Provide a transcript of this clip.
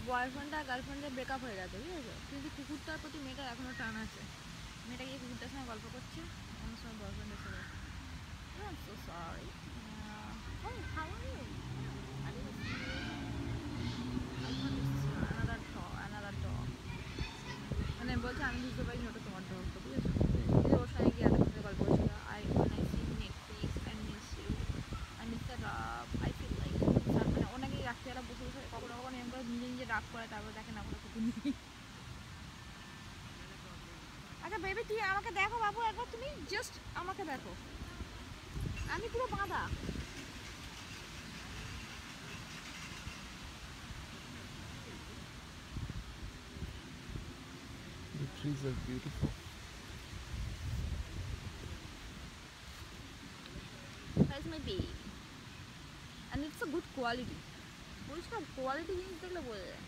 Boyfriend আর গার্লফ্রেন্ডের breakup হয়ে গেছে, ঠিক আছে, কিন্তু কুকুরটার প্রতি মেয়েটার এখনও টান আছে। মেয়েটা গিয়ে কুকুরটার সঙ্গে গল্প করছে, এমন সময় বয়ফ্রেন্ড এসে গেছে। I'm so sorry. Oh, how are you? I didn't see you. I thought this is another dog. মানে বলছে আমি বুঝতে পারিনি ওটা তোমার ডগ, ঠিক আছে। কিন্তু ওর সঙ্গে গিয়ে এতক্ষণ গল্প করছিল। when I see Netflix, I miss you. I miss the rub. I feel like মানে ও নাকি রাত্রিবেলা বসে বসে কখনো কখনো এরকম করে নিজে নিজে রাগ করে, তারপর দেখে না কোনো কুকুর নেই। আচ্ছা বেবি, তুই আমাকে দেখো বাবু, একবার তুমি জাস্ট আমাকে দেখো, আমি পুরো বাঁধা। The trees are beautiful. That's my baby. And it's a good quality. পরিষ্কার কোয়ালিটি জিনিস দেখলে বোঝা যায়।